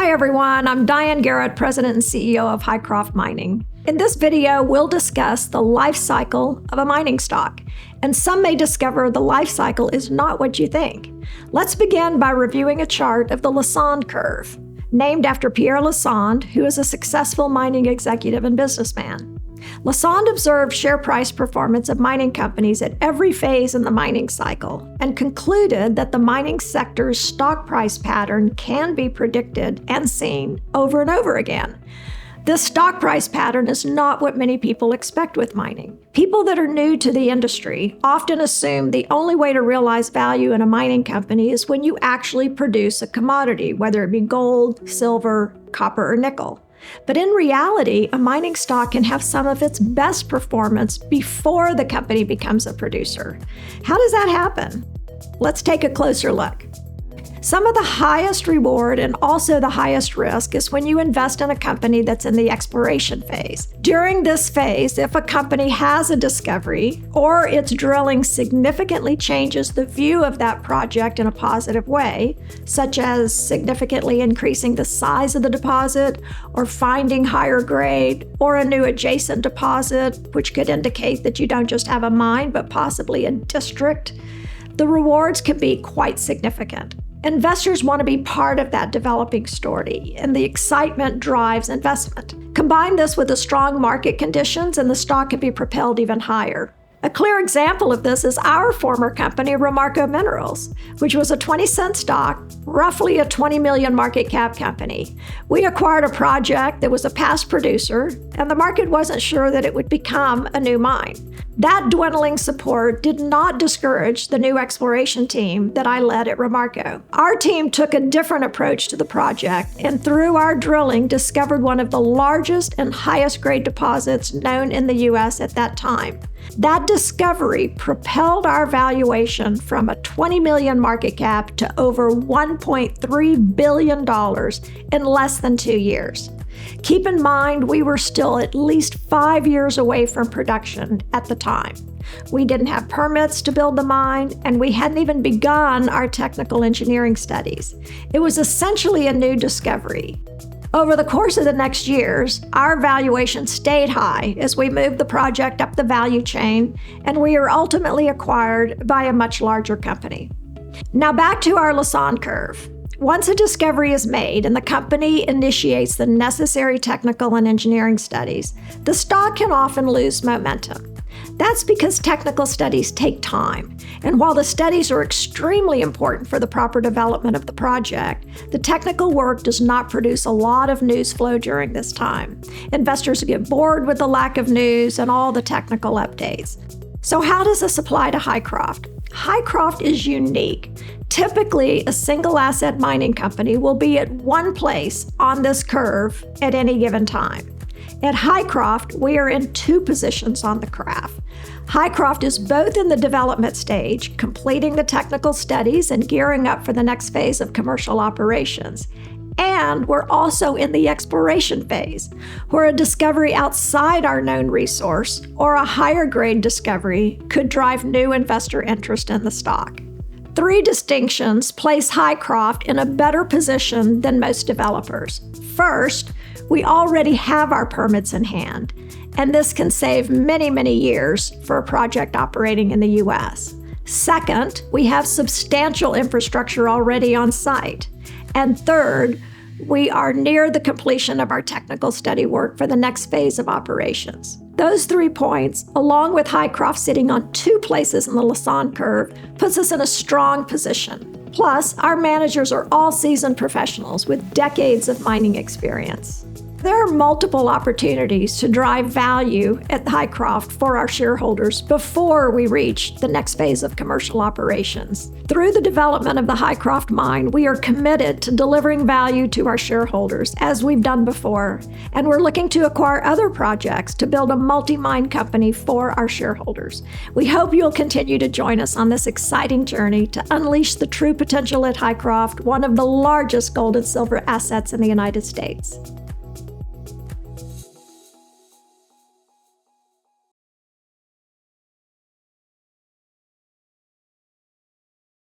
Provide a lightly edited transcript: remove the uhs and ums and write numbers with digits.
Hi everyone, I'm Diane Garrett, President and CEO of Hycroft Mining. In this video, we'll discuss the life cycle of a mining stock, and some may discover the life cycle is not what you think. Let's begin by reviewing a chart of the Lassonde curve, named after Pierre Lassonde, who is a successful mining executive and businessman. Lassonde observed share price performance of mining companies at every phase in the mining cycle and concluded that the mining sector's stock price pattern can be predicted and seen over and over again. This stock price pattern is not what many people expect with mining. People that are new to the industry often assume the only way to realize value in a mining company is when you actually produce a commodity, whether it be gold, silver, copper, or nickel. But in reality, a mining stock can have some of its best performance before the company becomes a producer. How does that happen? Let's take a closer look. Some of the highest reward and also the highest risk is when you invest in a company that's in the exploration phase. During this phase, if a company has a discovery or its drilling significantly changes the view of that project in a positive way, such as significantly increasing the size of the deposit or finding higher grade or a new adjacent deposit, which could indicate that you don't just have a mine but possibly a district, the rewards can be quite significant. Investors want to be part of that developing story, and the excitement drives investment. Combine this with the strong market conditions, and the stock can be propelled even higher. A clear example of this is our former company, Romarco Minerals, which was a 20-cent stock, roughly a 20 million market cap company. We acquired a project that was a past producer, and the market wasn't sure that it would become a new mine. That dwindling support did not discourage the new exploration team that I led at Romarco. Our team took a different approach to the project, and through our drilling, discovered one of the largest and highest grade deposits known in the U.S. at that time. That discovery propelled our valuation from a 20 million market cap to over $1.3 billion in less than 2 years. Keep in mind, we were still at least 5 years away from production at the time. We didn't have permits to build the mine, and we hadn't even begun our technical engineering studies. It was essentially a new discovery. Over the course of the next years, our valuation stayed high as we moved the project up the value chain, and we were ultimately acquired by a much larger company. Now back to our Lassonde curve. Once a discovery is made and the company initiates the necessary technical and engineering studies, the stock can often lose momentum. That's because technical studies take time, and while the studies are extremely important for the proper development of the project, the technical work does not produce a lot of news flow during this time. Investors get bored with the lack of news and all the technical updates. So how does this apply to Hycroft? Hycroft is unique. Typically, a single asset mining company will be at one place on this curve at any given time. At Hycroft, we are in two positions on the graph. Hycroft is both in the development stage, completing the technical studies and gearing up for the next phase of commercial operations. And we're also in the exploration phase, where a discovery outside our known resource or a higher grade discovery could drive new investor interest in the stock. 3 distinctions place Hycroft in a better position than most developers. First, we already have our permits in hand, and this can save many, many years for a project operating in the U.S. Second, we have substantial infrastructure already on site. And third, we are near the completion of our technical study work for the next phase of operations. Those 3 points, along with Hycroft sitting on 2 places in the Lassonde curve, puts us in a strong position. Plus, our managers are all seasoned professionals with decades of mining experience. There are multiple opportunities to drive value at Hycroft for our shareholders before we reach the next phase of commercial operations. Through the development of the Hycroft mine, we are committed to delivering value to our shareholders, as we've done before, and we're looking to acquire other projects to build a multi-mine company for our shareholders. We hope you'll continue to join us on this exciting journey to unleash the true potential at Hycroft, one of the largest gold and silver assets in the United States.